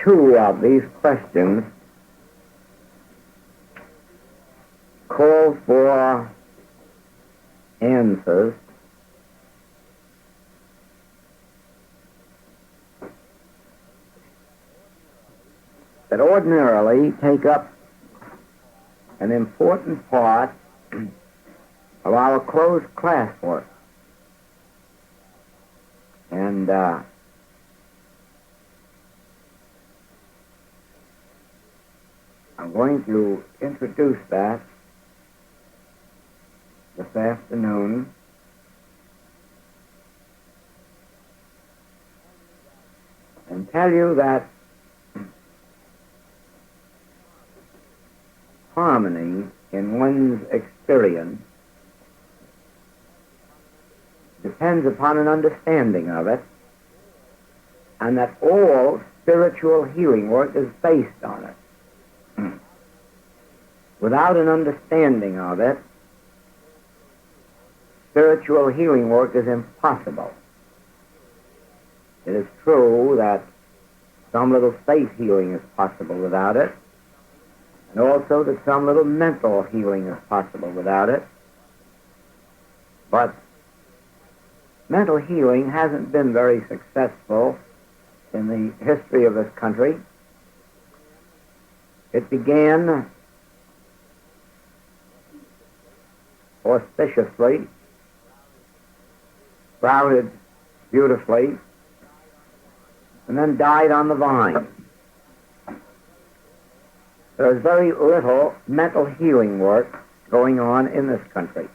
two of these questions call for answers that ordinarily take up an important part of our closed classwork. And I'm going to introduce that this afternoon. And tell you that harmony in one's experience depends upon an understanding of it, and that all spiritual healing work is based on it. Without an understanding of it, spiritual healing work is impossible. It is true that some little faith healing is possible without it, and also that some little mental healing is possible without it. But mental healing hasn't been very successful in the history of this country. It began auspiciously, sprouted beautifully, and then died on the vine. There is very little mental healing work going on in this country.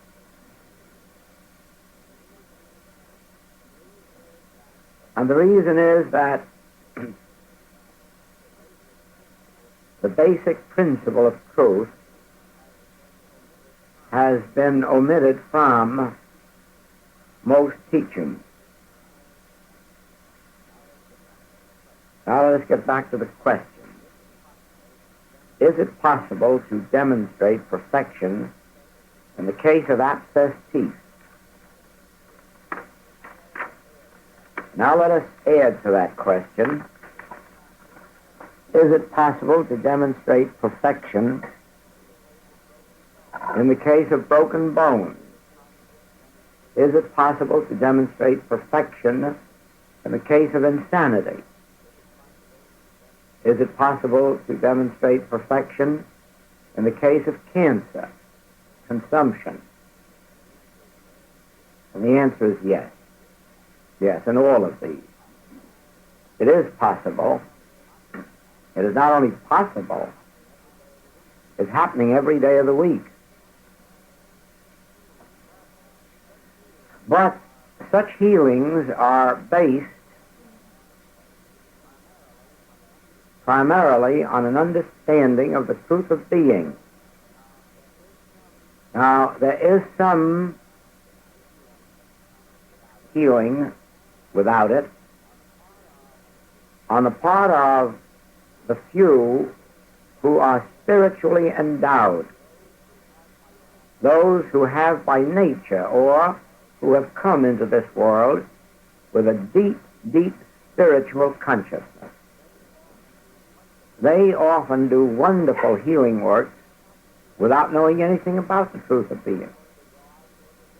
And the reason is that the basic principle of truth has been omitted from most teachings. Now let us get back to the question. Is it possible to demonstrate perfection in the case of abscessed teeth? Now let us add to that question. Is it possible to demonstrate perfection in the case of broken bones? Is it possible to demonstrate perfection in the case of insanity? Is it possible to demonstrate perfection in the case of cancer, consumption? And the answer is yes. Yes, in all of these. It is possible. It is not only possible, it's happening every day of the week. But such healings are based primarily on an understanding of the truth of being. Now, there is some healing without it on the part of the few who are spiritually endowed, those who have by nature or who have come into this world with a deep, deep spiritual consciousness. They often do wonderful healing work without knowing anything about the truth of being,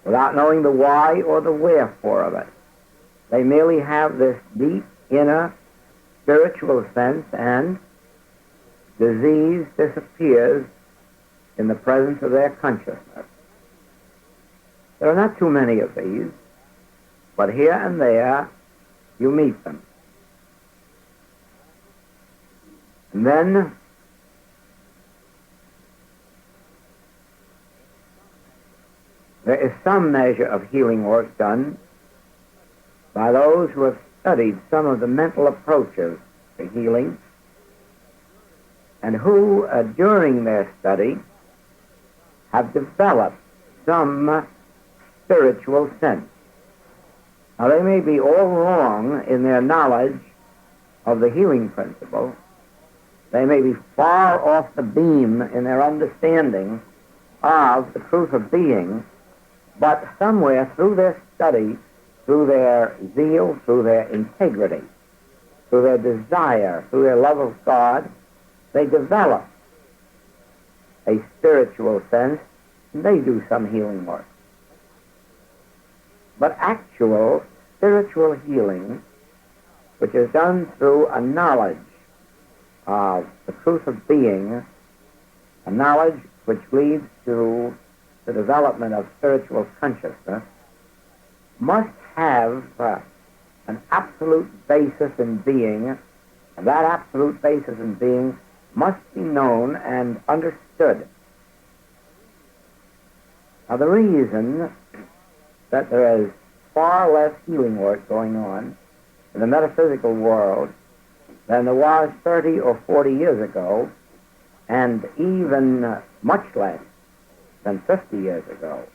without knowing the why or the wherefore of it. They merely have this deep inner spiritual sense, and disease disappears in the presence of their consciousness. There are not too many of these, but here and there you meet them. And then there is some measure of healing work done by those who have studied some of the mental approaches to healing and who, during their study, have developed some spiritual sense. Now, they may be all wrong in their knowledge of the healing principle. They may be far off the beam in their understanding of the truth of being, but somewhere through their study, through their zeal, through their integrity, through their desire, through their love of God, they develop a spiritual sense, and they do some healing work. But actual spiritual healing, which is done through a knowledge of the truth of being, a knowledge which leads to the development of spiritual consciousness, must have an absolute basis in being, and that absolute basis in being must be known and understood. Now, the reason that there is far less healing work going on in the metaphysical world than there was 30 or 40 years ago, and even much less than 50 years ago,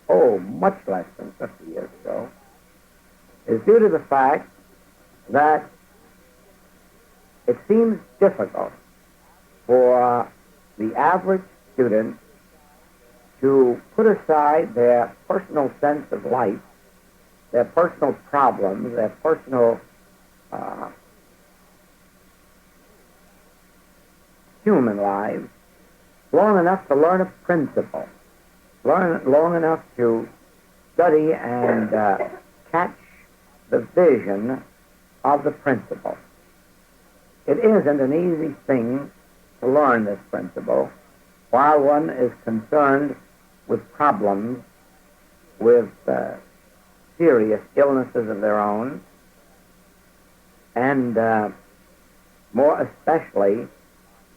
much less than 50 years ago, is due to the fact that it seems difficult for the average student to put aside their personal sense of life, their personal problems, their personal human lives, long enough to learn a principle, long enough to study and catch the vision of the principle. It isn't an easy thing to learn this principle while one is concerned with problems, with serious illnesses of their own, and more especially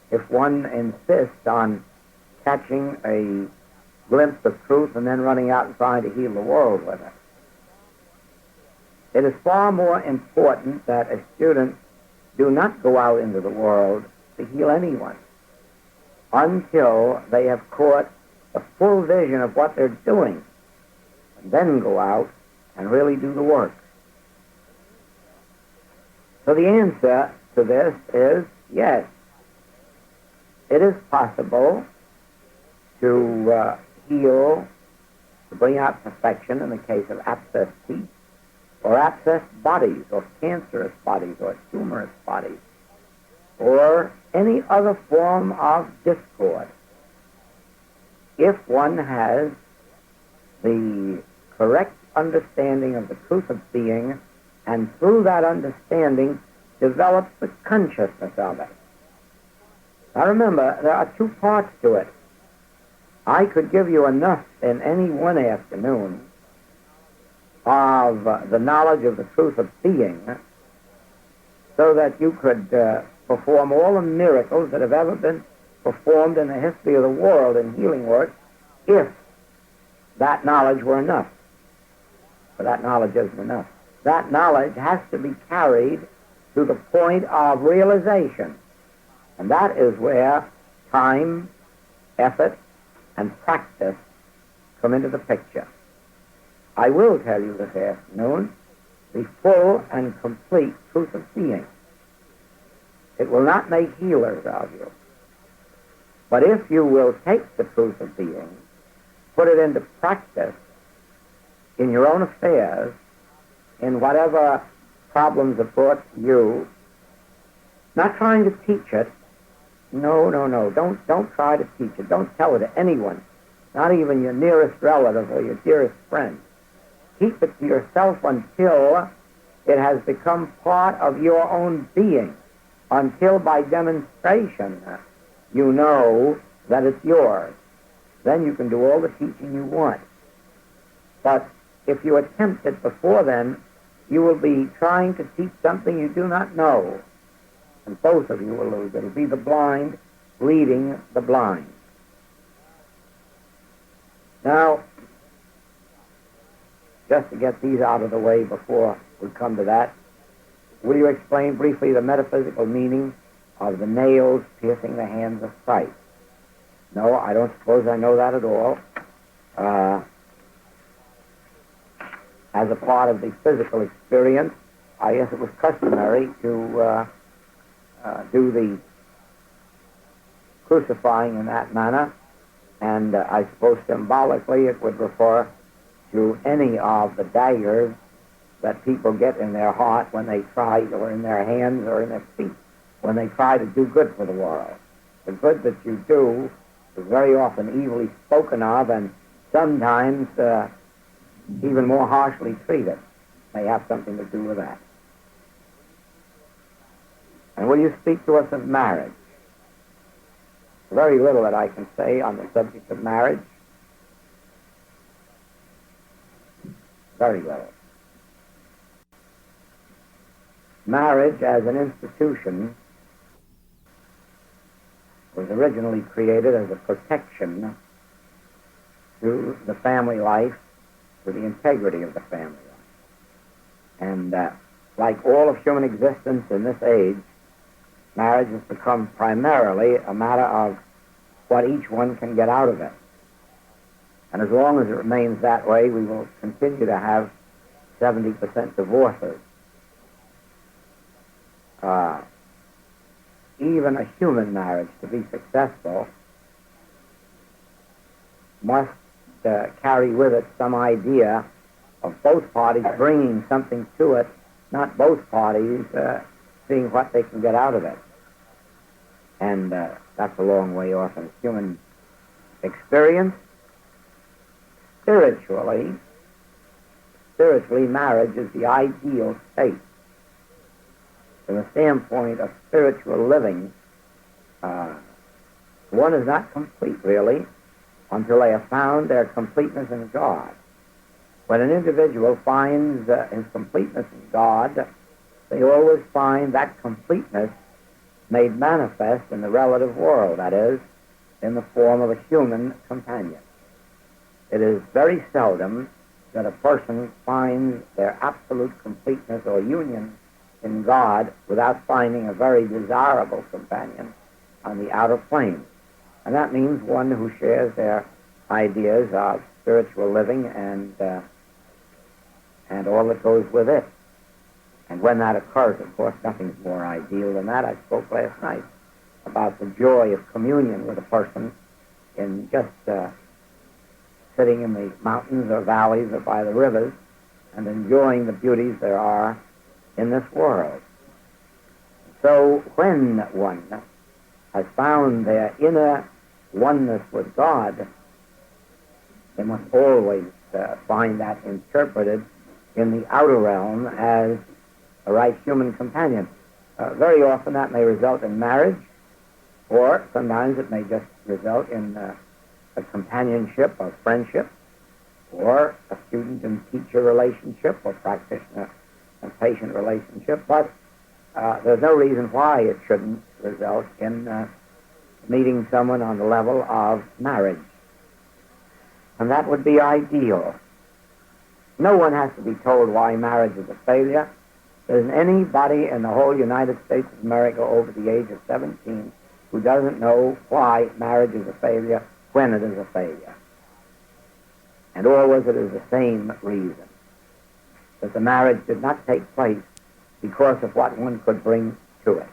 if one insists on catching a glimpse of truth and then running out and trying to heal the world with it. It is far more important that a student do not go out into the world to heal anyone until they have caught the full vision of what they're doing, and then go out and really do the work. So the answer to this is yes. It is possible to heal, to bring out perfection in the case of abscessed teeth, or abscessed bodies, or cancerous bodies, or tumorous bodies, or any other form of discord, if one has the correct understanding of the truth of being, and through that understanding develops the consciousness of it. Now remember, there are two parts to it. I could give you enough in any one afternoon of the knowledge of the truth of being so that you could perform all the miracles that have ever been performed in the history of the world in healing work, if that knowledge were enough. But that knowledge isn't enough. That knowledge has to be carried to the point of realization. And that is where time, effort, and practice come into the picture. I will tell you this afternoon the full and complete truth of being. It will not make healers of you. But if you will take the truth of being, put it into practice in your own affairs, in whatever problems are brought to you, not trying to teach it. No. Don't try to teach it. Don't tell it to anyone, not even your nearest relative or your dearest friend. Keep it to yourself until it has become part of your own being, until by demonstration you know that it's yours. Then you can do all the teaching you want. But if you attempt it before then, you will be trying to teach something you do not know. And both of you will lose. It'll be the blind leading the blind. Now, just to get these out of the way before we come to that, will you explain briefly the metaphysical meaning of the nails piercing the hands of Christ? No, I don't suppose I know that at all. As a part of the physical experience, I guess it was customary to do the crucifying in that manner, and I suppose symbolically it would refer to any of the daggers that people get in their heart when they try, or in their hands or in their feet, when they try to do good for the world. The good that you do is very often evilly spoken of, and sometimes even more harshly treated. May have something to do with that. And will you speak to us of marriage? Very little that I can say on the subject of marriage. Very little. Marriage as an institution was originally created as a protection to the family life, to the integrity of the family life. And like all of human existence in this age, marriage has become primarily a matter of what each one can get out of it. And as long as it remains that way, we will continue to have 70% divorces. Even a human marriage, to be successful, must carry with it some idea of both parties bringing something to it, not both parties seeing what they can get out of it. And that's a long way off in human experience. Spiritually, marriage is the ideal state. From the standpoint of spiritual living, one is not complete, really, until they have found their completeness in God. When an individual finds his completeness in God, they always find that completeness made manifest in the relative world, that is, in the form of a human companion. It is very seldom that a person finds their absolute completeness or union in God without finding a very desirable companion on the outer plane. And that means one who shares their ideas of spiritual living and all that goes with it. And when that occurs, of course, nothing's more ideal than that. I spoke last night about the joy of communion with a person in just sitting in the mountains or valleys or by the rivers and enjoying the beauties there are in this world. So when one has found their inner oneness with God, they must always find that interpreted in the outer realm as a right human companion. Very often that may result in marriage, or sometimes it may just result in a companionship or friendship, or a student and teacher relationship, or practitioner and patient relationship, but there's no reason why it shouldn't result in meeting someone on the level of marriage. And that would be ideal. No one has to be told why marriage is a failure. There isn't anybody in the whole United States of America over the age of 17 who doesn't know why marriage is a failure when it is a failure. And always it is the same reason, that the marriage did not take place because of what one could bring to it.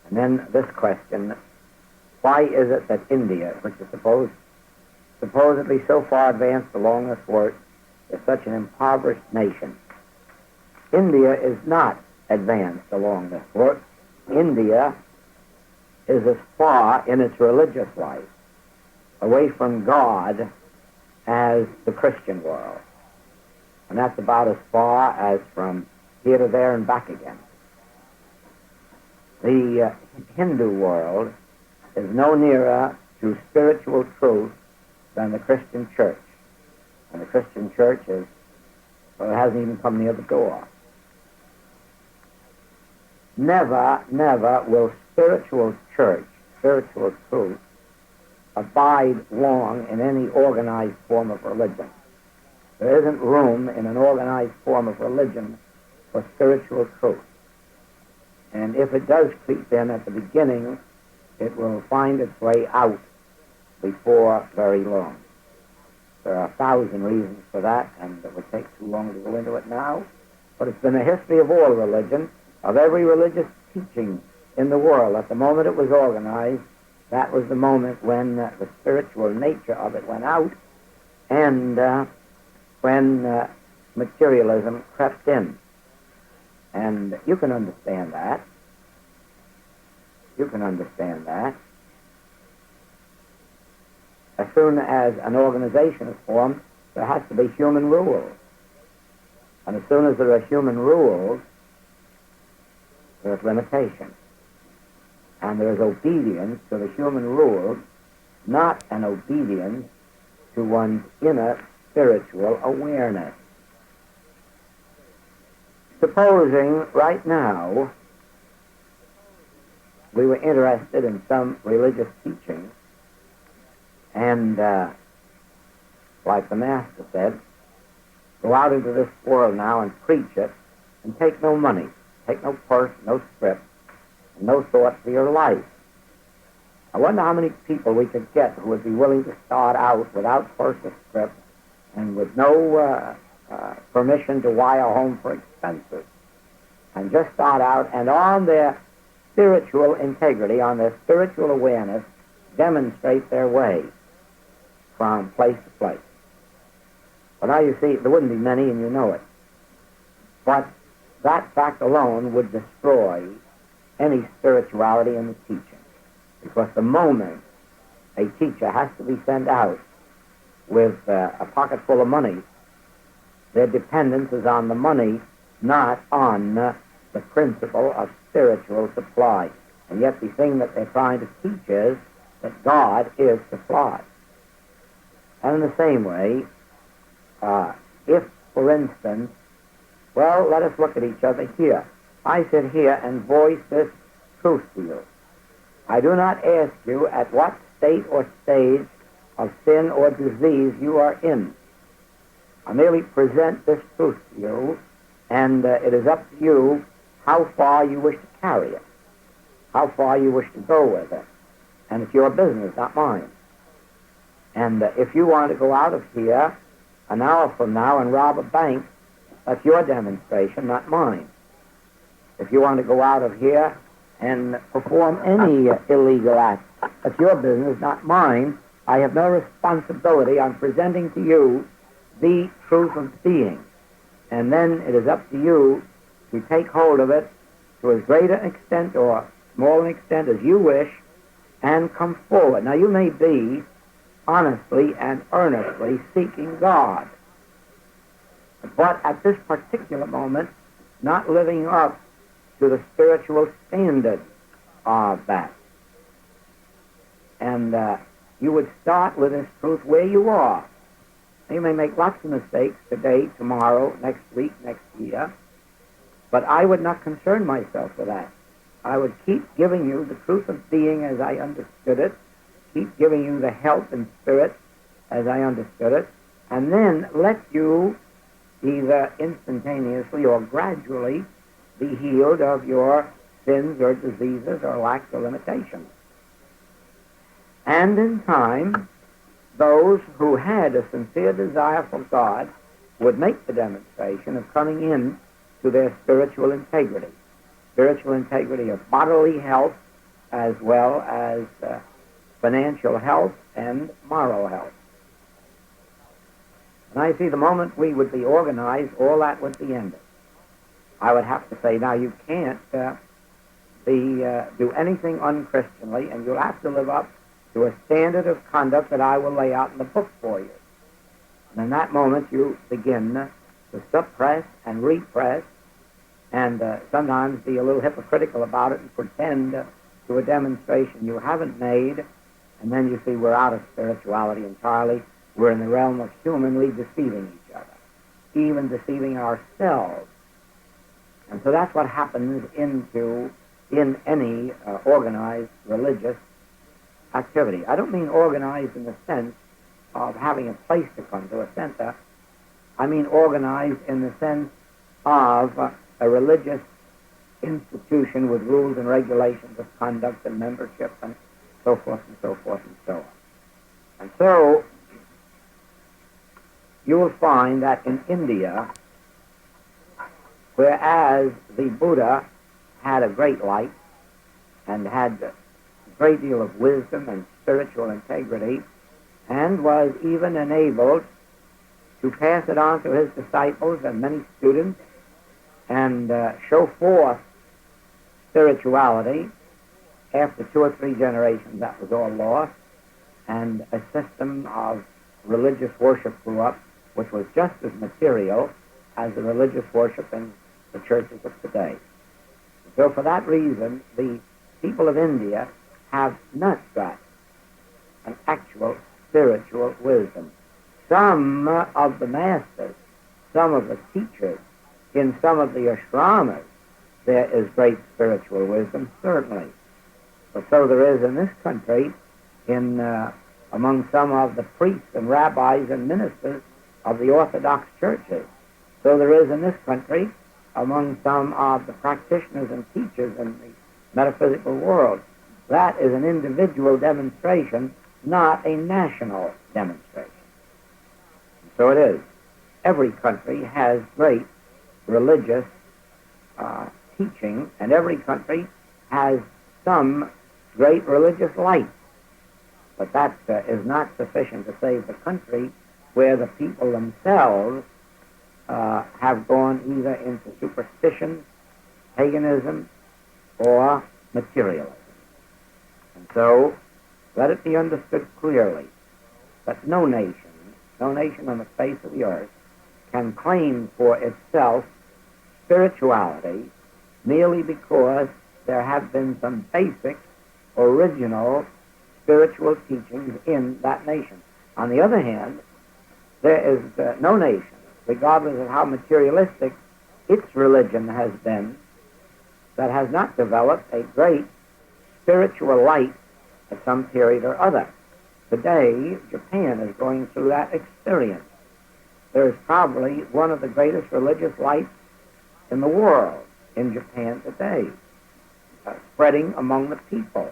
And then this question, why is it that India, which is supposedly so far advanced along this work, is such an impoverished nation? India is not advanced along this work. India is as far in its religious life away from God as the Christian world. And that's about as far as from here to there and back again. The Hindu world is no nearer to spiritual truth than the Christian church. And the Christian church it hasn't even come near the door. Never will spiritual church, spiritual truth, abide long in any organized form of religion. There isn't room in an organized form of religion for spiritual truth. And if it does creep in at the beginning, it will find its way out before very long. There are 1,000 reasons for that, and it would take too long to go into it now. But it's been the history of all religion, of every religious teaching in the world. At the moment it was organized, that was the moment when the spiritual nature of it went out, and when materialism crept in. And you can understand that. You can understand that. As soon as an organization is formed, there has to be human rules. And as soon as there are human rules, there's limitation. And there is obedience to the human rules, not an obedience to one's inner spiritual awareness. Supposing right now we were interested in some religious teaching, and like the Master said, go out into this world now and preach it, and take no money, take no purse, no script, and no thought for your life. I wonder how many people we could get who would be willing to start out without purse or script and with no permission to wire home for expenses, and just start out and on their spiritual integrity, on their spiritual awareness, demonstrate their way from place to place. But now you see, there wouldn't be many, and you know it. But that fact alone would destroy any spirituality in the teaching. Because the moment a teacher has to be sent out with a pocket full of money, their dependence is on the money, not on the principle of spiritual supply. And yet the thing that they're trying to teach is that God is supply. And in the same way, if, for instance, well, let us look at each other here. I sit here and voice this truth to you. I do not ask you at what state or stage of sin or disease you are in. I merely present this truth to you, and it is up to you how far you wish to carry it, how far you wish to go with it. And it's your business, not mine. And if you want to go out of here an hour from now and rob a bank, that's your demonstration, not mine. If you want to go out of here and perform any illegal act, that's your business, not mine. I have no responsibility on presenting to you the truth of being. And then it is up to you to take hold of it to as great an extent or small an extent as you wish and come forward. Now, you may be honestly and earnestly seeking God, but at this particular moment, not living up to the spiritual standard of that. And you would start with this truth where you are. You may make lots of mistakes today, tomorrow, next week, next year, but I would not concern myself with that. I would keep giving you the truth of being as I understood it, keep giving you the health and spirit as I understood it, and then let you either instantaneously or gradually be healed of your sins or diseases or lacks or limitations. And in time, those who had a sincere desire for God would make the demonstration of coming in to their spiritual integrity of bodily health as well as financial health and moral health. And I see the moment we would be organized, all that would be ended. I would have to say, now you can't do anything unchristianly, and you'll have to live up to a standard of conduct that I will lay out in the book for you. And in that moment, you begin to suppress and repress, and sometimes be a little hypocritical about it and pretend to a demonstration you haven't made, and then you see we're out of spirituality entirely. We're in the realm of humanly deceiving each other, even deceiving ourselves. And so that's what happens in any organized religious activity. I don't mean organized in the sense of having a place to come to, a center. I mean organized in the sense of a religious institution with rules and regulations of conduct and membership and so forth and so forth and so on. And so you will find that in India, whereas the Buddha had a great light and had a great deal of wisdom and spiritual integrity and was even enabled to pass it on to his disciples and many students and show forth spirituality. After 2 or 3 generations, that was all lost, and a system of religious worship grew up, which was just as material as the religious worship in the churches of today. So for that reason, the people of India have not got an actual spiritual wisdom. Some of the masters, some of the teachers, in some of the ashramas, there is great spiritual wisdom, certainly. But so there is in this country, among some of the priests and rabbis and ministers of the Orthodox churches. So there is in this country among some of the practitioners and teachers in the metaphysical world. That is an individual demonstration, not a national demonstration. And so it is. Every country has great religious teaching, and every country has some great religious light. But that is not sufficient to save the country where the people themselves have gone either into superstition, paganism, or materialism. And so, let it be understood clearly that no nation on the face of the earth can claim for itself spirituality merely because there have been some basic, original spiritual teachings in that nation. On the other hand, there is no nation, regardless of how materialistic its religion has been, that has not developed a great spiritual light at some period or other. Today, Japan is going through that experience. There is probably one of the greatest religious lights in the world in Japan today, spreading among the people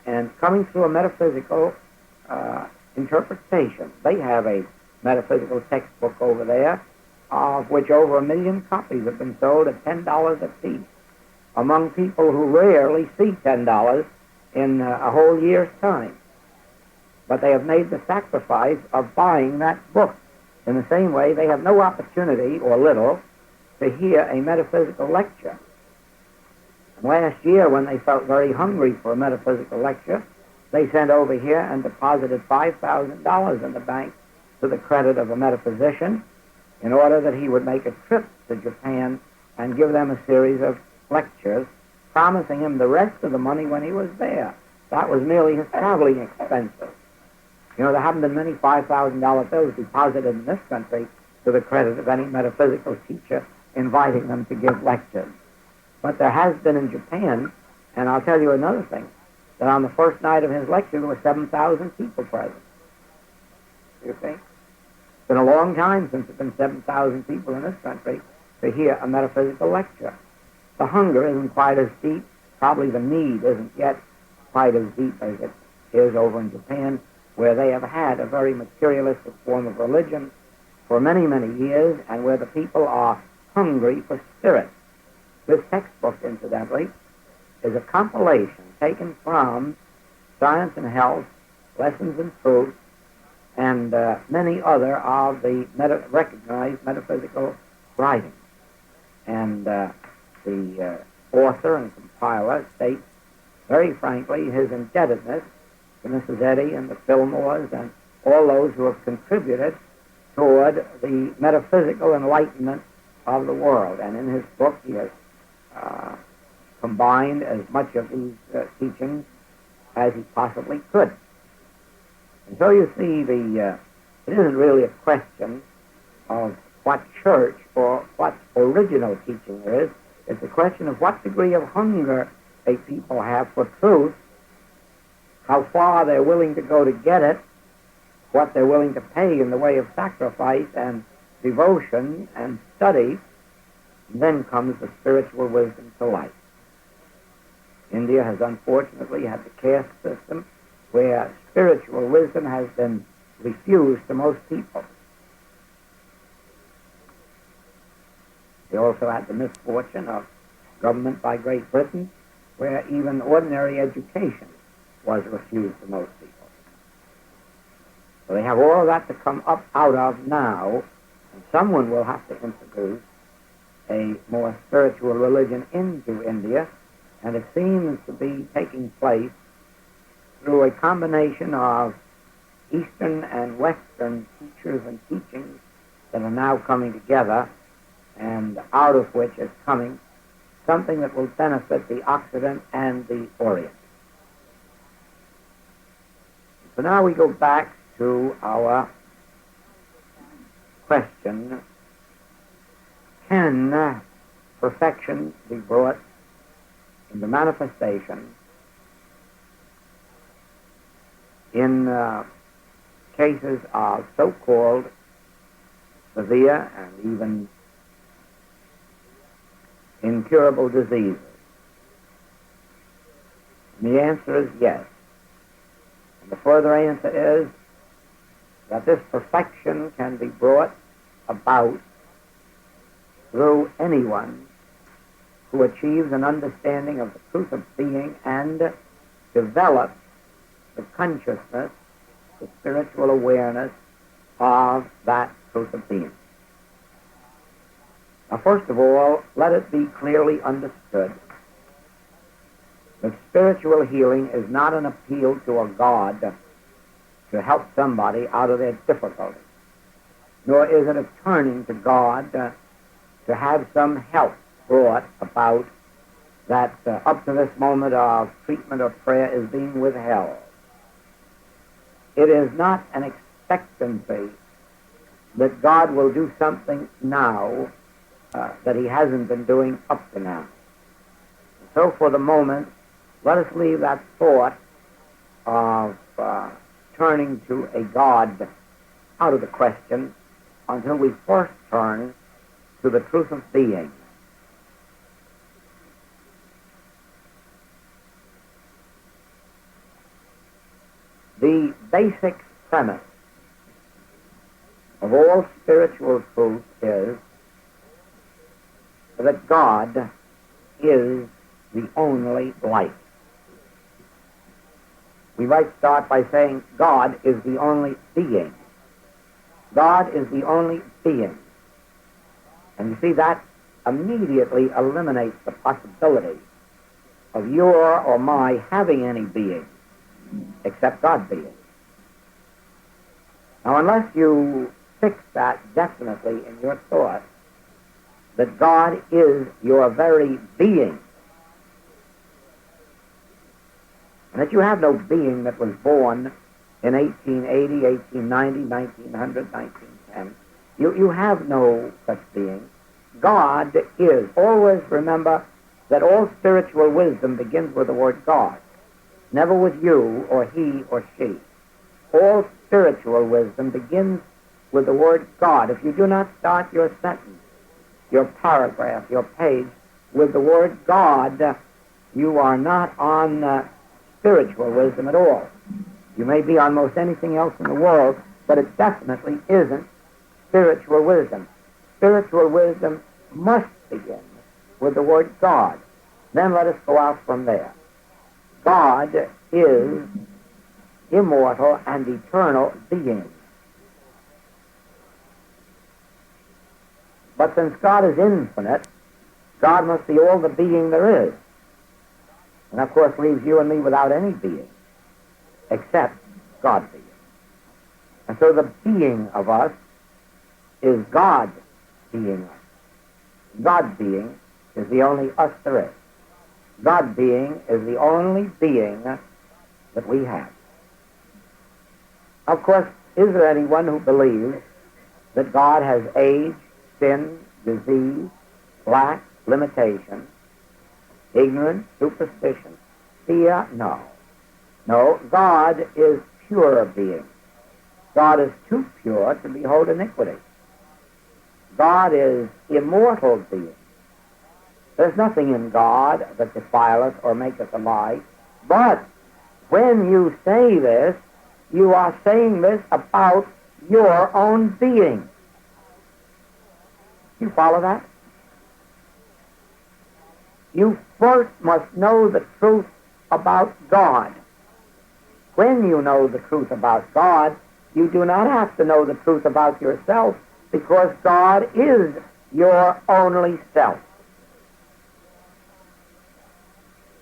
and coming through a metaphysical interpretation. They have a metaphysical textbook over there, of which over 1 million copies have been sold at $10 a piece, among people who rarely see $10 in a whole year's time. But they have made the sacrifice of buying that book. In the same way, they have no opportunity, or little, to hear a metaphysical lecture. And last year, when they felt very hungry for a metaphysical lecture, they sent over here and deposited $5,000 in the bank to the credit of a metaphysician in order that he would make a trip to Japan and give them a series of lectures, promising him the rest of the money when he was there. That was merely his traveling expenses. You know, there haven't been many $5,000 bills deposited in this country to the credit of any metaphysical teacher inviting them to give lectures. But there has been in Japan, and I'll tell you another thing, that on the first night of his lecture there were 7,000 people present. You see? It's been a long time since there have been 7,000 people in this country to hear a metaphysical lecture. The hunger isn't quite as deep. Probably the need isn't yet quite as deep as it is over in Japan, where they have had a very materialistic form of religion for many, many years, and where the people are hungry for spirit. This textbook, incidentally, is a compilation taken from Science and Health, Lessons in Truth, and many other of the recognized metaphysical writings. And the author and compiler states very frankly his indebtedness to Mrs. Eddy and the Fillmores and all those who have contributed toward the metaphysical enlightenment of the world. And in his book he has combined as much of these teachings as he possibly could. And so you see, it isn't really a question of what church or what original teaching there is. It's a question of what degree of hunger a people have for truth, how far they're willing to go to get it, what they're willing to pay in the way of sacrifice and devotion and study. And then comes the spiritual wisdom to life. India has unfortunately had the caste system where spiritual wisdom has been refused to most people. They also had the misfortune of government by Great Britain, where even ordinary education was refused to most people. So they have all of that to come up out of now, and someone will have to introduce a more spiritual religion into India, and it seems to be taking place through a combination of Eastern and Western teachers and teachings that are now coming together, and out of which is coming something that will benefit the Occident and the Orient. So now we go back to our question: can perfection be brought into manifestation in cases of so-called severe and even incurable diseases? And the answer is yes. And the further answer is that this perfection can be brought about through anyone who achieves an understanding of the truth of being and develops the consciousness, the spiritual awareness of that truth of being. Now, first of all, let it be clearly understood that spiritual healing is not an appeal to a God to help somebody out of their difficulty, nor is it a turning to God to have some help brought about that up to this moment of treatment or prayer is being withheld. It is not an expectancy that God will do something now that he hasn't been doing up to now. So for the moment, let us leave that thought of turning to a God out of the question until we first turn to the truth of being. The basic premise of all spiritual truth is that God is the only life. We might start by saying God is the only being. God is the only being. And you see, that immediately eliminates the possibility of your or my having any being except God being. Now, unless you fix that definitely in your thought, that God is your very being, and that you have no being that was born in 1880, 1890, 1900, 1910. You have no such being. God is. Always remember that all spiritual wisdom begins with the word God, never with you or he or she. All spiritual wisdom begins with the word God. If you do not start your sentence, your paragraph, your page, with the word God, you are not on spiritual wisdom at all. You may be on most anything else in the world, but it definitely isn't spiritual wisdom. Spiritual wisdom must begin with the word God. Then let us go out from there. God is immortal and eternal being. But since God is infinite, God must be all the being there is. And of course leaves you and me without any being, except God being. And so the being of us is God being us. God being is the only us there is. God being is the only being that we have. Of course, is there anyone who believes that God has age, sin, disease, lack, limitation, ignorance, superstition, fear? No. No, God is pure being. God is too pure to behold iniquity. God is immortal being. There's nothing in God that defileth or maketh a lie. But when you say this, you are saying this about your own being. You follow that? You first must know the truth about God. When you know the truth about God, You do not have to know the truth about yourself because God is your only self.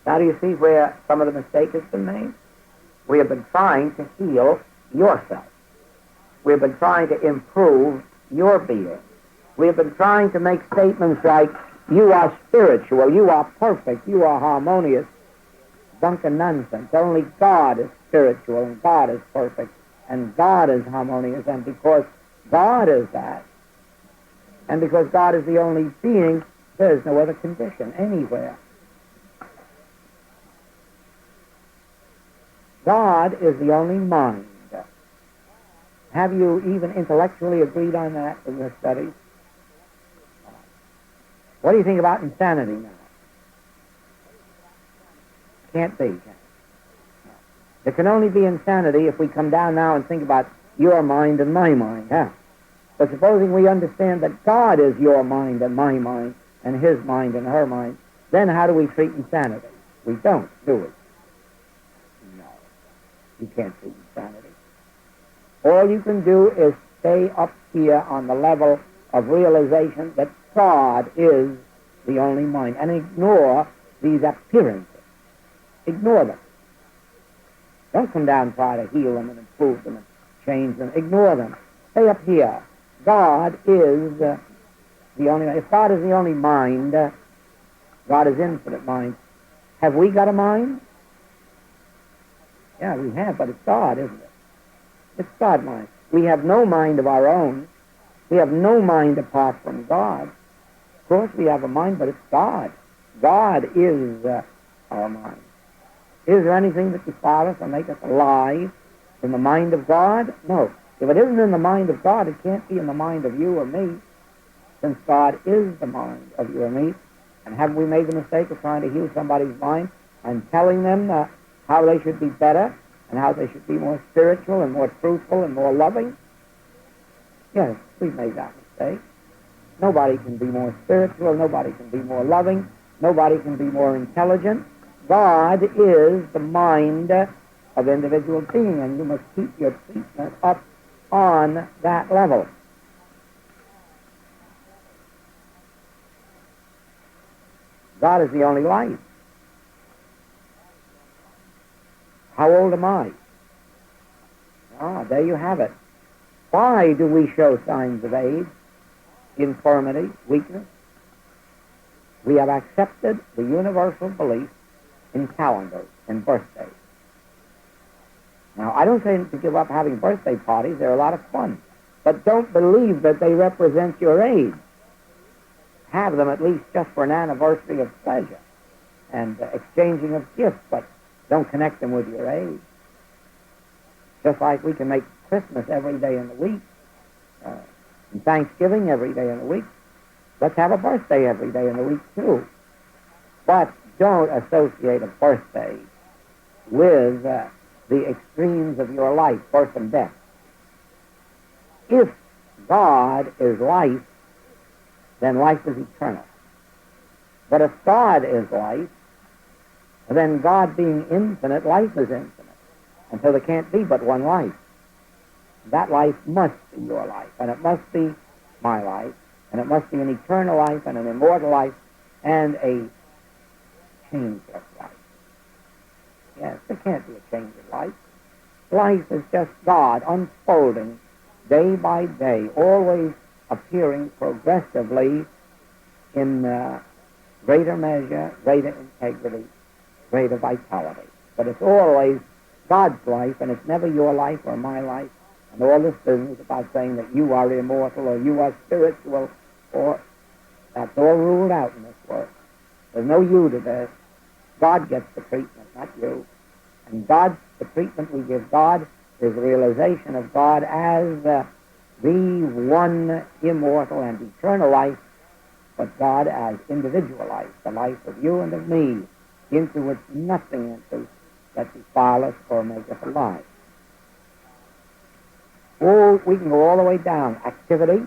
Now do you see where some of the mistake has been made? We have been trying to heal yourself. We have been trying to improve your being. We have been trying to make statements like, you are spiritual, you are perfect, you are harmonious. Bunkum nonsense. Only God is spiritual and God is perfect and God is harmonious, and because God is that, and because God is the only being, there is no other condition anywhere. God is the only mind. Have you even intellectually agreed on that in your studies? What do you think about insanity now? Can't be, can it? There can only be insanity if we come down now and think about your mind and my mind, huh? But supposing we understand that God is your mind and my mind, and his mind and her mind, then how do we treat insanity? We don't, do we? No. You can't treat insanity. All you can do is stay up here on the level of realization that God is the only mind, and ignore these appearances. Ignore them. Don't come down and try to heal them and improve them and change them. Ignore them. Stay up here. God is the only. If God is the only mind, God is infinite mind. Have we got a mind? Yeah, we have, but it's God, isn't it? It's God mind. We have no mind of our own. We have no mind apart from God. Of course we have a mind, but it's God. God is our mind. Is there anything that defile us or make us alive in the mind of God? No. If it isn't in the mind of God, it can't be in the mind of you or me, since God is the mind of you or me. And haven't we made the mistake of trying to heal somebody's mind and telling them how they should be better and how they should be more spiritual and more truthful and more loving? Yes, we've made that mistake. Nobody can be more spiritual. Nobody can be more loving. Nobody can be more intelligent. God is the mind of individual being, and you must keep your treatment up on that level. God is the only life. How old am I? Ah, there you have it. Why do we show signs of age, infirmity, weakness? We have accepted the universal belief in calendars and birthdays. Now, I don't say to give up having birthday parties. They're a lot of fun. But don't believe that they represent your age. Have them at least just for an anniversary of pleasure and exchanging of gifts, but don't connect them with your age. Just like we can make Christmas every day in the week, and Thanksgiving every day in the week. Let's have a birthday every day in the week, too. But don't associate a birthday with the extremes of your life, birth and death. If God is life, then life is eternal. But if God is life, then God being infinite, life is infinite. And so there can't be but one life. That life must be your life, and it must be my life, and it must be an eternal life and an immortal life and a changeless life. Yes, there can't be a change of life. Life is just God unfolding day by day, always appearing progressively in greater measure, greater integrity, greater vitality. But it's always God's life, and it's never your life or my life. And all this business about saying that you are immortal or you are spiritual, or that's all ruled out in this work. There's no you to this. God gets the treatment, not you. And the treatment we give God is the realization of God as the one immortal and eternal life, but God as individual life, the life of you and of me, into which nothing enters that defile us or make us alive. Oh, we can go all the way down. Activity.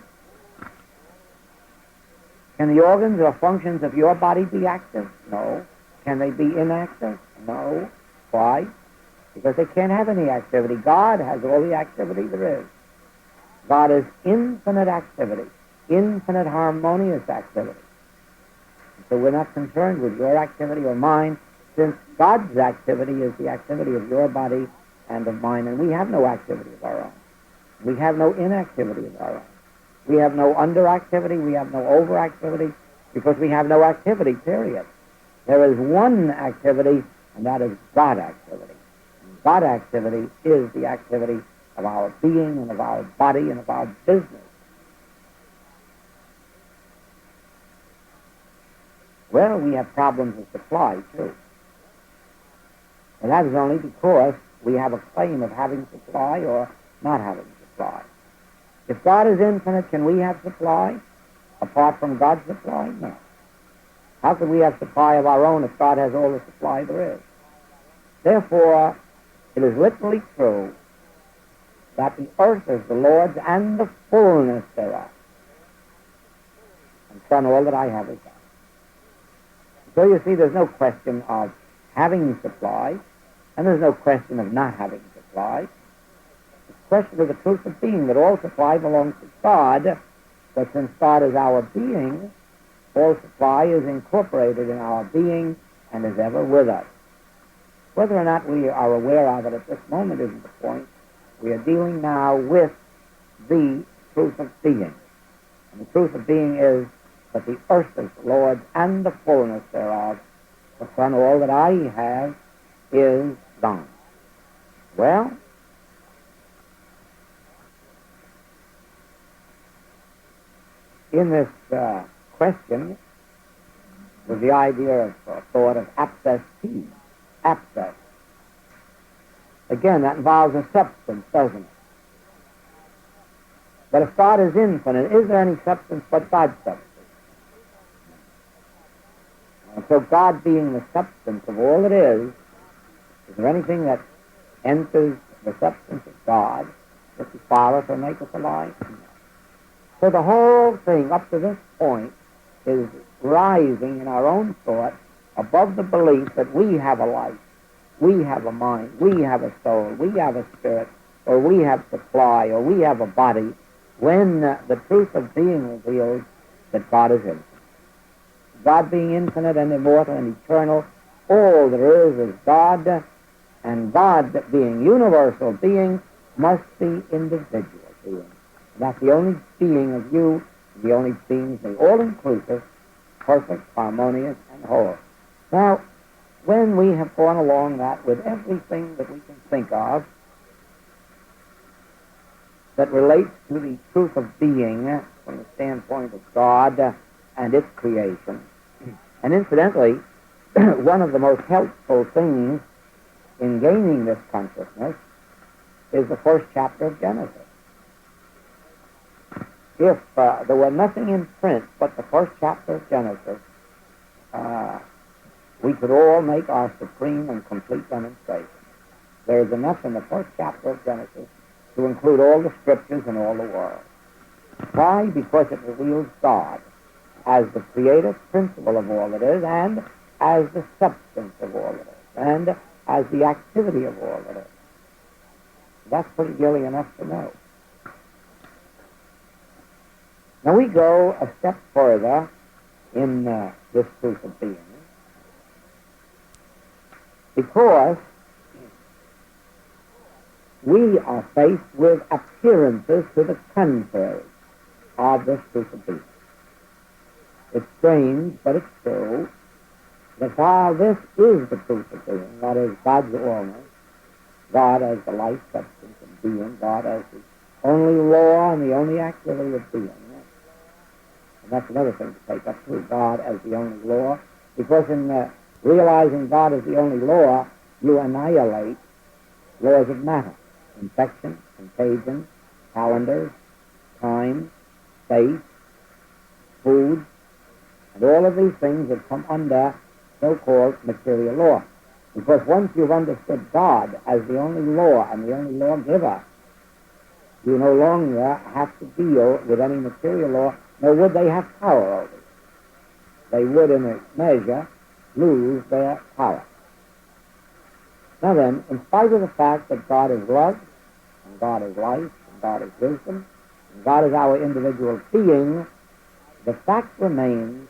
Can the organs or functions of your body be active? No. Can they be inactive? No. Why? because they can't have any activity. God has all the activity there is. God is infinite activity, infinite harmonious activity. So we're not concerned with your activity or mine, since God's activity is the activity of your body and of mine, and we have no activity of our own. We have no inactivity of our own. We have no underactivity, we have no overactivity, because we have no activity, period. There is one activity, and that is God activity. And God activity is the activity of our being and of our body and of our business. Well, we have problems of supply, too. And that is only because we have a claim of having supply or not having supply. If God is infinite, can we have supply apart from God's supply? No. How can we have supply of our own if God has all the supply there is? Therefore, it is literally true that the earth is the Lord's and the fullness thereof. And Son, all that I have is that. So you see, there's no question of having supply, and there's no question of not having supply. It's a question of the truth of being, that all supply belongs to God, but since God is our being, all supply is incorporated in our being and is ever with us. Whether or not we are aware of it at this moment isn't the point. We are dealing now with the truth of being. And the truth of being is that the earth is the Lord's and the fullness thereof. The Son, all that I have is thine. Well, in this question was the idea of thought of abscess T. Abscess. Again, that involves a substance, doesn't it? But if God is infinite, is there any substance but God's substance? And so God being the substance of all that is there anything that enters the substance of God that defileth or maketh alive? No. So the whole thing up to this point is rising in our own thought above the belief that we have a life, we have a mind, we have a soul, we have a spirit, or we have supply, or we have a body, when the truth of being reveals that God is infinite. God being infinite and immortal and eternal, all there is God, and God being universal being must be individual being. And that's the only being of you, the only being, the all-inclusive, perfect, harmonious, and whole. Now, when we have gone along that with everything that we can think of that relates to the truth of being from the standpoint of God and its creation, and incidentally, one of the most helpful things in gaining this consciousness is the first chapter of Genesis. If there were nothing in print but the first chapter of Genesis, we could all make our supreme and complete demonstration. There is enough in the first chapter of Genesis to include all the scriptures and all the world. Why? Because it reveals God as the creative principle of all that is, and as the substance of all that is, and as the activity of all that is. That's pretty really enough to know. Now we go a step further in this truth of being, because we are faced with appearances to the contrary of this truth of being. It's strange, but it's true, that while this is the truth of being, that is, God's allness, God as the life, substance, and being, God as the only law and the only activity of being. And that's another thing to take up too, God as the only law, because in realizing God as the only law, you annihilate laws of matter, infection, contagion, calendars, time, space, food, and all of these things that come under so-called material law. Because once you've understood God as the only law and the only lawgiver, you no longer have to deal with any material law, nor would they have power over it. They would, in a measure, lose their power. Now then, in spite of the fact that God is love, and God is life, and God is wisdom, and God is our individual being, the fact remains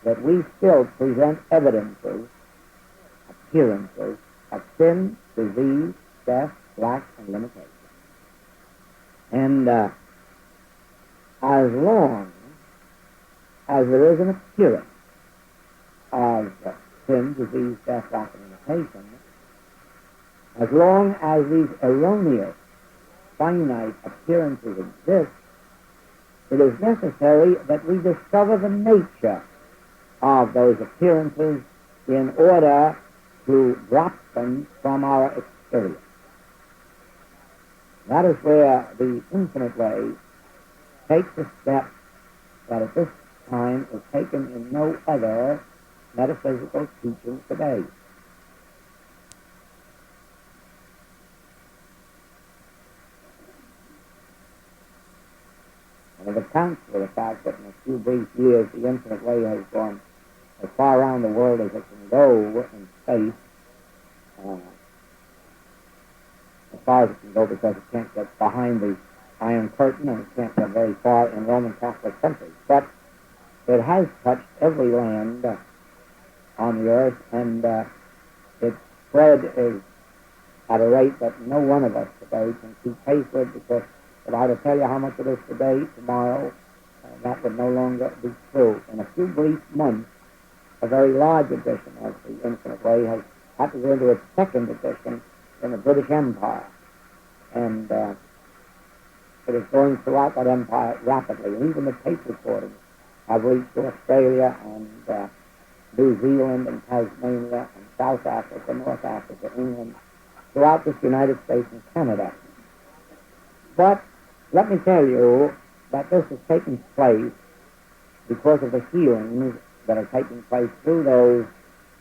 that we still present evidences, appearances of sin, disease, death, lack, and limitation. And as long as there is an appearance of sin, disease, death, lack, and limitation, as long as these erroneous, finite appearances exist, it is necessary that we discover the nature of those appearances in order to drop them from our experience. That is where the infinite way takes a step that at this time is taken in no other metaphysical teaching today. And it accounts for the fact that in a few brief years the infinite way has gone as far around the world as it can go in space, as far as it can go, because it can't get behind the Iron Curtain and it can't get very far in Roman Catholic countries. But it has touched every land on the earth, and its spread is at a rate that no one of us today can keep pace with, because if I were to tell you how much it is today, tomorrow, that would no longer be true. In a few brief months, a very large edition of the Infinite Way has had to go into its second edition in the British Empire. And it is going throughout that empire rapidly. And even the tape recordings have reached to Australia and New Zealand and Tasmania and South Africa, North Africa, England, throughout this United States and Canada. But let me tell you that this is taking place because of the healings that are taking place through those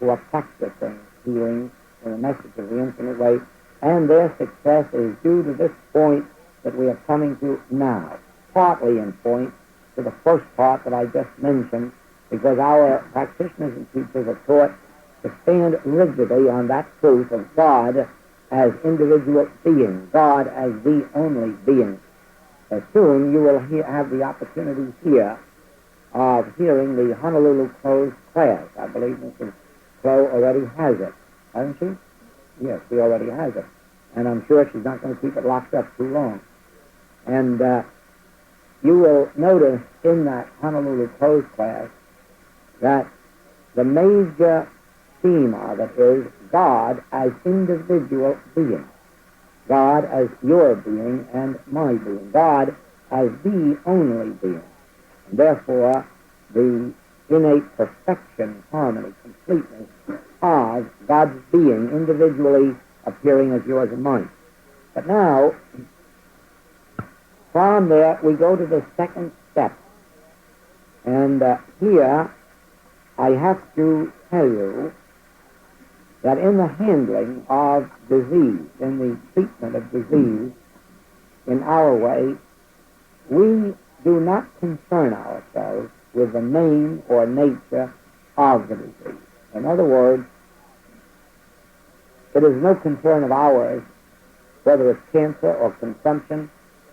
who are practicing healing in the message of the Infinite Way, and their success is due to this point that we are coming to now, partly in point to the first part that I just mentioned, because our practitioners and teachers are taught to stand rigidly on that truth of God as individual being, God as the only being. Soon you will have the opportunity here of hearing the Honolulu closed class. I believe Mrs. Clow already has it, hasn't she? Yes, she already has it. And I'm sure she's not going to keep it locked up too long. And you will notice in that Honolulu closed class that the major theme of it is God as individual being. God as your being and my being. God as the only being. And therefore, the innate perfection, harmony, completeness of God's being individually appearing as yours and mine. But now, from there, we go to the second step. And here, I have to tell you that in the handling of disease, in the treatment of disease, in our way, we do not concern ourselves with the name or nature of the disease. In other words, it is no concern of ours whether it's cancer or consumption,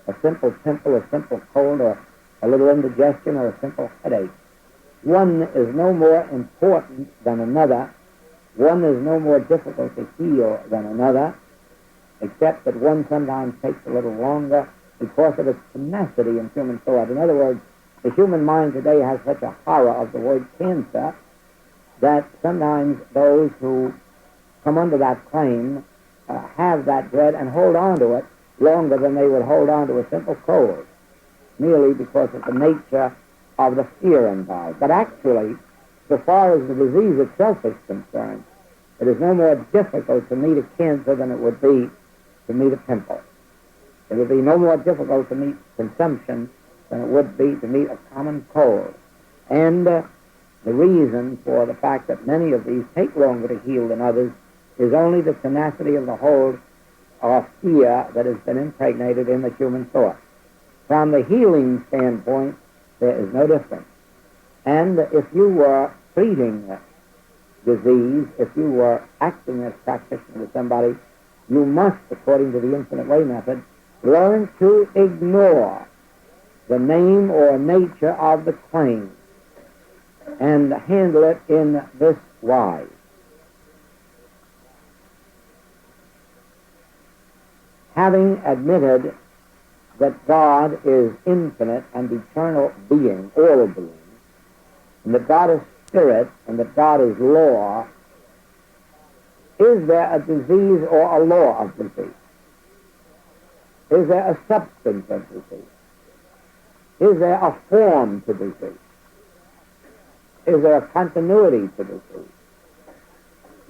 a simple pimple, a simple cold, or a little indigestion, or a simple headache. One is no more important than another. One is no more difficult to heal than another, except that one sometimes takes a little longer because of its tenacity in human thought. In other words, the human mind today has such a horror of the word cancer that sometimes those who come under that claim have that dread and hold on to it longer than they would hold on to a simple cold, merely because of the nature of the fear involved. But actually, so far as the disease itself is concerned, it is no more difficult to meet a cancer than it would be to meet a pimple. It would be no more difficult to meet consumption than it would be to meet a common cold. And the reason for the fact that many of these take longer to heal than others is only the tenacity of the hold of fear that has been impregnated in the human thought. From the healing standpoint, there is no difference. And if you were treating disease, if you were acting as practitioner with somebody, you must, according to the infinite way method, learn to ignore the name or nature of the claim and handle it in this wise. Having admitted that God is infinite and eternal being, all being, and that God is spirit and that God is law, is there a disease or a law of disease? Is there a substance of disease? Is there a form to disease? Is there a continuity to disease?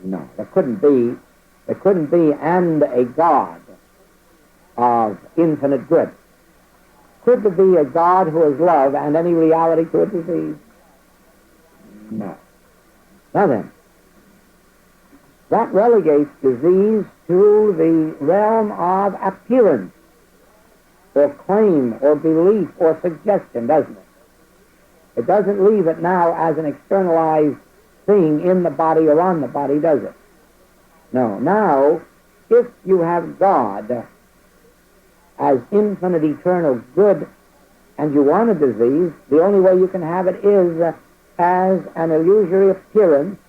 No, there couldn't be. There couldn't be and a God of infinite good. Could there be a God who is love and any reality to a disease? No. Now then, that relegates disease to the realm of appearance, or claim, or belief, or suggestion, doesn't it? It doesn't leave it now as an externalized thing in the body or on the body, does it? No. Now, if you have God as infinite, eternal good, and you want a disease, the only way you can have it is as an illusory appearance,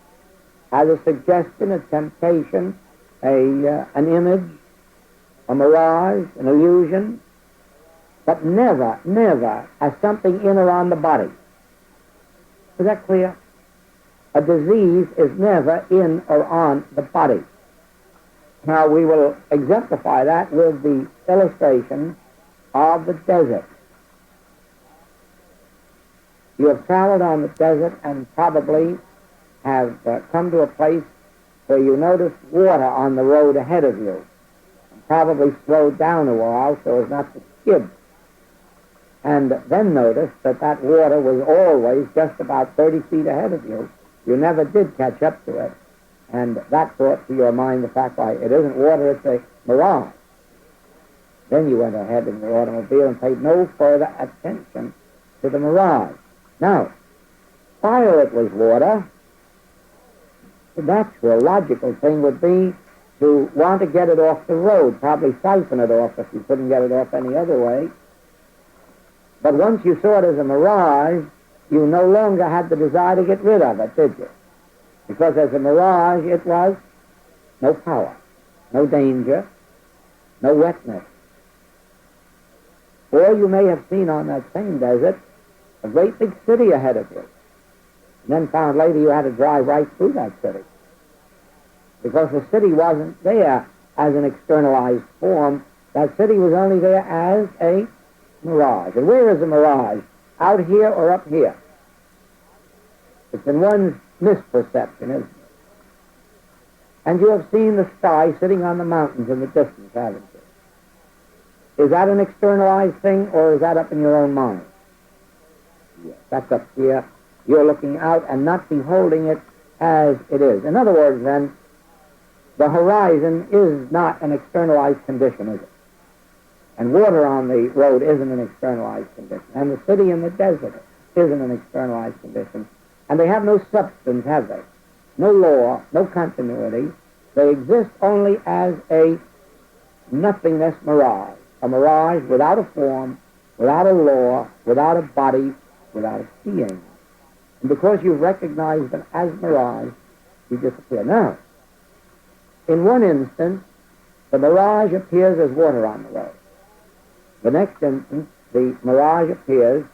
as a suggestion, a temptation, an image, a mirage, an illusion, but never, never as something in or on the body. Is that clear? A disease is never in or on the body. Now we will exemplify that with the illustration of the desert. You have traveled on the desert and probably have come to a place where you notice water on the road ahead of you, and probably slowed down a while so as not to skid. And then notice that that water was always just about 30 feet ahead of you. You never did catch up to it. And that brought to your mind the fact, why, it isn't water, it's a mirage. Then you went ahead in your automobile and paid no further attention to the mirage. Now, while it was water, the natural, logical thing would be to want to get it off the road, probably siphon it off if you couldn't get it off any other way. But once you saw it as a mirage, you no longer had the desire to get rid of it, did you? Because as a mirage, it was no power, no danger, no wetness. Or you may have seen on that same desert a great big city ahead of you, and then found later you had to drive right through that city. Because the city wasn't there as an externalized form, that city was only there as a mirage. And where is a mirage? Out here or up here? It's in one's misperception, isn't it? And you have seen the sky sitting on the mountains in the distance, haven't you? Is that an externalized thing, or is that up in your own mind? Yes, that's up here. You're looking out and not beholding it as it is. In other words, then, the horizon is not an externalized condition, is it? And water on the road isn't an externalized condition. And the city in the desert isn't an externalized condition. And they have no substance, have they? No law, no continuity. They exist only as a nothingness mirage. A mirage without a form, without a law, without a body, without a being. And because you've recognized them as mirage, you disappear. Now, in one instance, the mirage appears as water on the road. The next instance, the mirage appears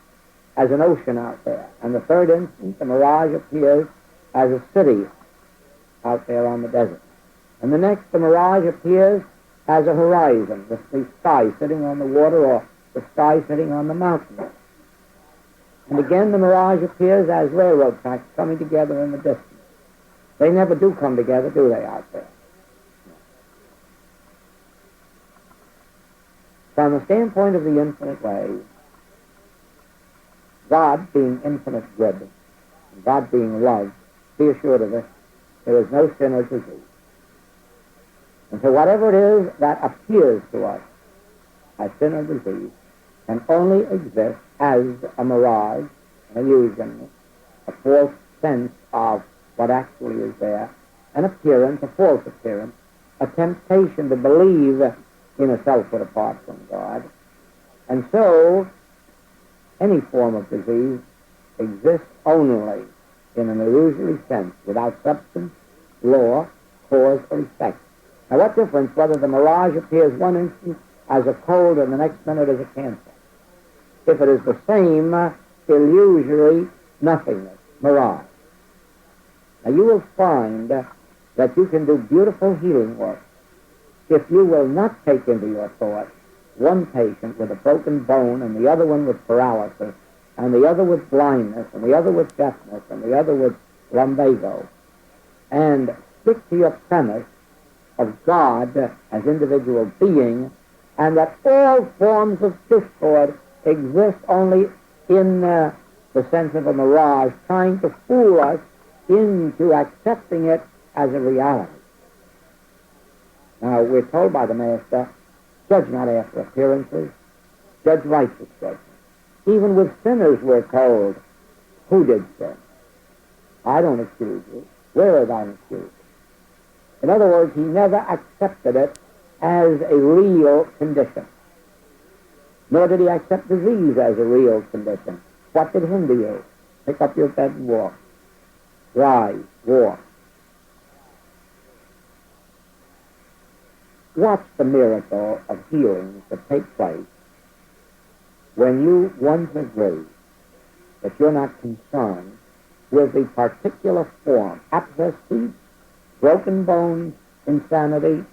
as an ocean out there. And the third instance, the mirage appears as a city out there on the desert. And the next, the mirage appears as a horizon, the sky sitting on the water or the sky sitting on the mountain. And again, the mirage appears as railroad tracks coming together in the distance. They never do come together, do they, out there? From the standpoint of the infinite way, God being infinite good, and God being love, be assured of this, there is no sin or disease. And so whatever it is that appears to us as sin or disease can only exist as a mirage, an illusion, a false sense of what actually is there, an appearance, a false appearance, a temptation to believe in a selfhood apart from God. And so, any form of disease exists only in an illusory sense, without substance, law, cause, or effect. Now, what difference whether the mirage appears one instant as a cold and the next minute as a cancer? If it is the same illusory nothingness, mirage. Now, you will find that you can do beautiful healing work if you will not take into your thought one patient with a broken bone and the other one with paralysis and the other with blindness and the other with deafness and the other with lumbago, and stick to your premise of God as individual being, and that all forms of discord exist only in the sense of a mirage, trying to fool us into accepting it as a reality. Now, we're told by the Master, judge not after appearances, judge righteous judgment. Even with sinners, we're told, who did sin? I don't accuse you. Where are thine accusers? In other words, he never accepted it as a real condition. Nor did he accept disease as a real condition. What did hinder you? Pick up your bed and walk. Rise, walk. Watch the miracle of healing that takes place when you once agree that you're not concerned with the particular form, abscess teeth, broken bones, insanity.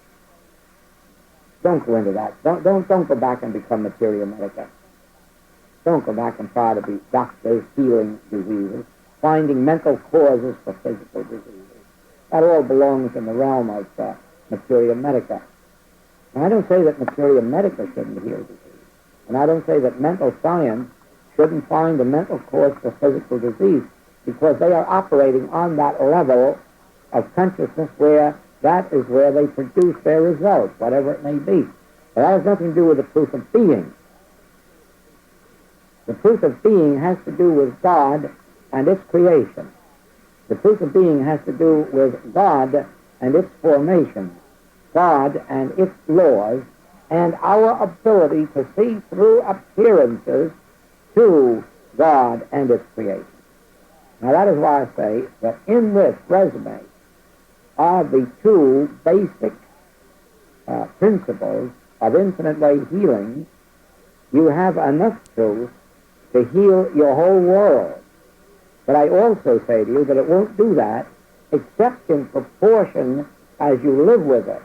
Don't go into that. Don't go back and become materia medica. Don't go back and try to be doctors healing diseases, finding mental causes for physical diseases. That all belongs in the realm of materia medica. And I don't say that materia medica shouldn't heal disease. And I don't say that mental science shouldn't find a mental cause for physical disease, because they are operating on that level of consciousness where that is where they produce their results, whatever it may be. But that has nothing to do with the truth of being. The truth of being has to do with God and its creation. The truth of being has to do with God and its formation, God and its laws, and our ability to see through appearances to God and its creation. Now, that is why I say that in this resume are the two basic principles of infinite way healing. You have enough truth to heal your whole world. But I also say to you that it won't do that except in proportion as you live with it,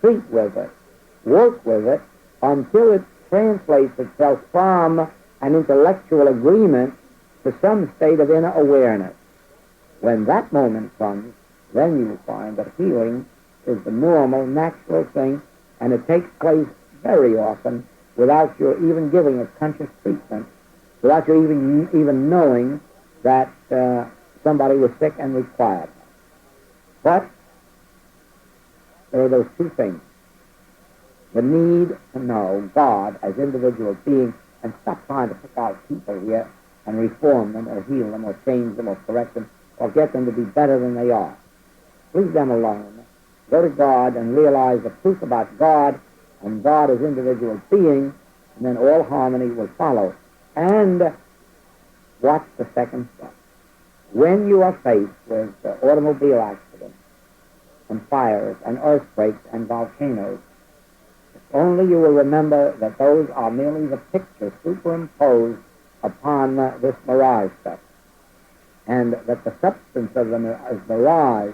treat with it, work with it, until it translates itself from an intellectual agreement to some state of inner awareness. When that moment comes, then you will find that healing is the normal, natural thing, and it takes place very often without your even giving a conscious treatment, without you even knowing that somebody was sick and required. But there are those two things. The need to know God as individual being, and stop trying to pick out people here and reform them or heal them or change them or correct them or get them to be better than they are. Leave them alone. Go to God and realize the truth about God and God as individual being, and then all harmony will follow. And watch the second step. When you are faced with automobile accidents and fires and earthquakes and volcanoes, only you will remember that those are merely the pictures superimposed upon this mirage stuff, and that the substance of them is mirage.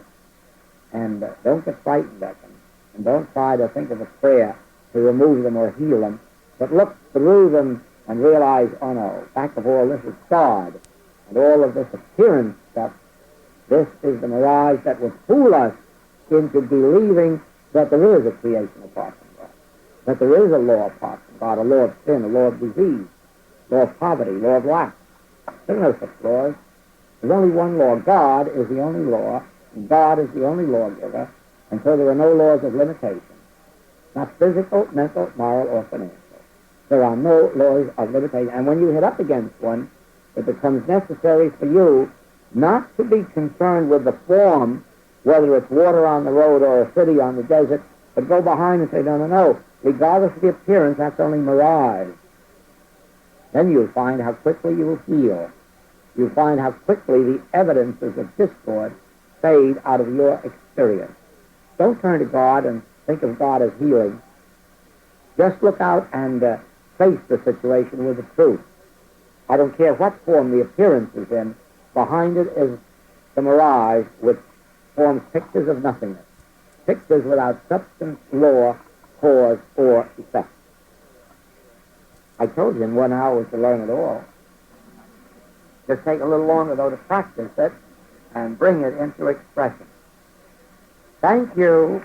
And don't get frightened at them, and don't try to think of a prayer to remove them or heal them, but look through them and realize, oh no, back of all this is God, and all of this appearance stuff, this is the mirage that would fool us into believing that there is a creation apart from God, that there is a law apart from God, a law of sin, a law of disease, law of poverty, law of lack. There are no such laws. There's only one law. God is the only law, and God is the only lawgiver, and so there are no laws of limitation, not physical, mental, moral, or financial. There are no laws of limitation, and when you hit up against one, it becomes necessary for you Not to be concerned with the form, whether it's water on the road or a city on the desert, but go behind and say, no, no, no. Regardless of the appearance, that's only mirage. Then you'll find how quickly you will heal. You'll find how quickly the evidences of discord fade out of your experience. Don't turn to God and think of God as healing. Just look out and face the situation with the truth. I don't care what form the appearance is in. Behind it is the mirage which forms pictures of nothingness. Pictures without substance, law, cause, or effect. I told you in 1 hour to learn it all. Just take a little longer, though, to practice it and bring it into expression. Thank you.